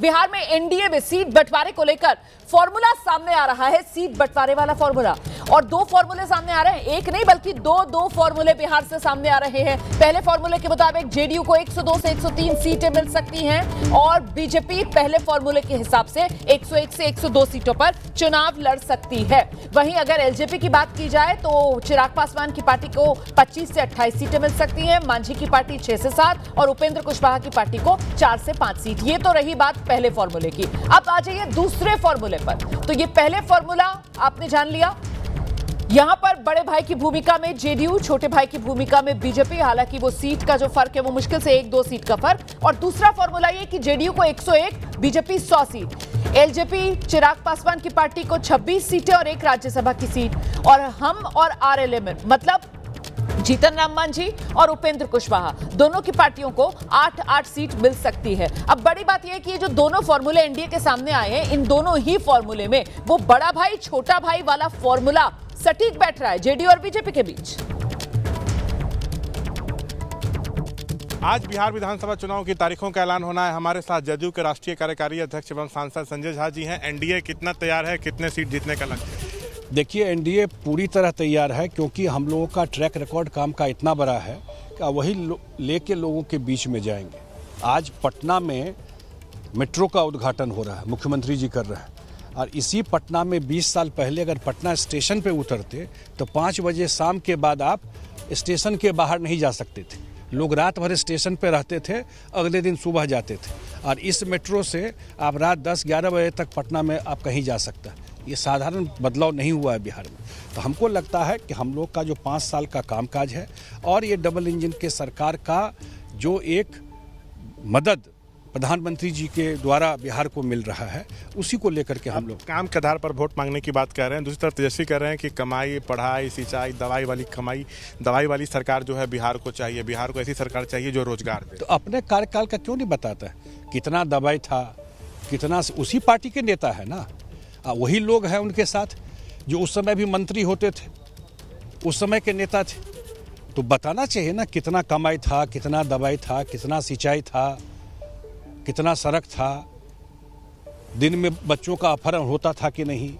बिहार में एनडीए में सीट बंटवारे को लेकर फॉर्मूला सामने आ रहा है, सीट बंटवारे वाला फॉर्मूला। और दो फॉर्मूले सामने आ रहे हैं, एक नहीं बल्कि दो फॉर्मूले बिहार से सामने आ रहे हैं। पहले फॉर्मूले के मुताबिक जेडीयू को 102 से 103 सीटें मिल सकती हैं और बीजेपी पहले फॉर्मूले के हिसाब से 101 से 102 सीटों पर चुनाव लड़ सकती है। वहीं अगर एलजेपी की बात की जाए तो चिराग पासवान की पार्टी को 25 से 28 सीटें मिल सकती हैं, मांझी की पार्टी 6 से 7 और उपेंद्र कुशवाहा की पार्टी को 4 से 5 सीट। ये तो रही बात पहले फॉर्मूले की। अब आ जाइए दूसरे फॉर्मूले पर। तो ये पहले फॉर्मूला आपने जान लिया, यहां पर बड़े भाई की भूमिका में जेडीयू, छोटे भाई की भूमिका में बीजेपी। हालांकि वो सीट का जो फर्क है वो मुश्किल से 1-2 सीट का फर्क। और दूसरा फॉर्मूला ये कि जेडीयू को 101, BJP 100 seat, LJP Chirag Paswan की पार्टी को 26 सीटें और 1 राज्यसभा की सीट, और हम और आरएलएम मतलब जीतन राम मांझी और उपेंद्र कुशवाहा दोनों की पार्टियों को 8-8 सीट मिल सकती है। अब बड़ी बात यह है कि ये जो दोनों फॉर्मूले एनडीए के सामने आए हैं, इन दोनों ही फॉर्मूले में वो बड़ा भाई छोटा भाई वाला फॉर्मूला सटीक बैठ रहा है जेडीयू और बीजेपी के बीच। आज बिहार विधानसभा चुनाव की तारीखों का ऐलान होना है। हमारे साथ जदयू के राष्ट्रीय कार्यकारी अध्यक्ष एवं सांसद संजय झा जी हैं। एनडीए कितना तैयार है, कितने सीट जीतने का लक्ष्य है? देखिए, एनडीए पूरी तरह तैयार है क्योंकि हम लोगों का ट्रैक रिकॉर्ड काम का इतना बड़ा है कि वही लेके लोगों के बीच में जाएंगे। आज पटना में मेट्रो का उद्घाटन हो रहा है, मुख्यमंत्री जी कर रहे हैं। और इसी पटना में 20 साल पहले अगर पटना स्टेशन पे उतरते तो 5 बजे शाम के बाद आप स्टेशन के बाहर नहीं जा सकते थे। लोग रात भर स्टेशन पे रहते थे, अगले दिन सुबह जाते थे। और इस मेट्रो से आप रात 10-11 बजे तक पटना में आप कहीं जा सकते हैं। ये साधारण बदलाव नहीं हुआ है बिहार में। तो हमको लगता है कि हम लोग का जो 5 साल का कामकाज है और ये डबल इंजन के सरकार का जो एक मदद प्रधानमंत्री जी के द्वारा बिहार को मिल रहा है, उसी को लेकर के हम लोग काम के आधार पर वोट मांगने की बात कर रहे हैं। दूसरी तरफ तेजस्वी कह रहे हैं कि कमाई, पढ़ाई, सिंचाई, दवाई वाली सरकार जो है बिहार को चाहिए। बिहार को ऐसी सरकार चाहिए जो रोजगार दे। तो अपने कार्यकाल का क्यों नहीं बताता है? कितना दवाई था, कितना उसी पार्टी के नेता है ना, वही लोग हैं उनके साथ जो उस समय भी मंत्री होते थे, उस समय के नेता थे। तो बताना चाहिए ना कितना कमाई था, कितना दवाई था, कितना सिंचाई था, कितना सड़क था, दिन में बच्चों का अपहरण होता था कि नहीं।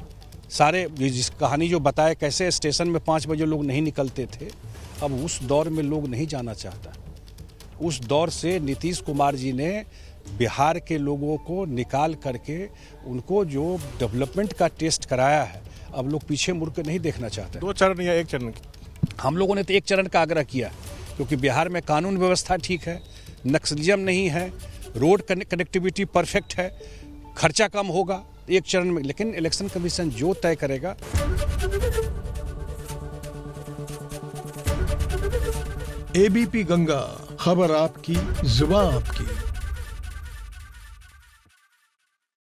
सारे जिस कहानी जो बताए कैसे स्टेशन में 5 बजे लोग नहीं निकलते थे, अब उस दौर में लोग नहीं जाना चाहता। उस दौर से नीतीश कुमार जी ने बिहार के लोगों को निकाल करके उनको जो डेवलपमेंट का टेस्ट कराया है, अब लोग पीछे मुड़ के नहीं देखना चाहते। 2 चरण या 1 चरण? हम लोगों ने तो 1 चरण का आग्रह किया क्योंकि बिहार में कानून व्यवस्था ठीक है, नक्सलिज्म नहीं है, रोड कनेक्टिविटी परफेक्ट है, खर्चा कम होगा 1 चरण में। लेकिन इलेक्शन कमीशन जो तय करेगा। एबीपी गंगा, खबर आपकी, जुबान आपकी।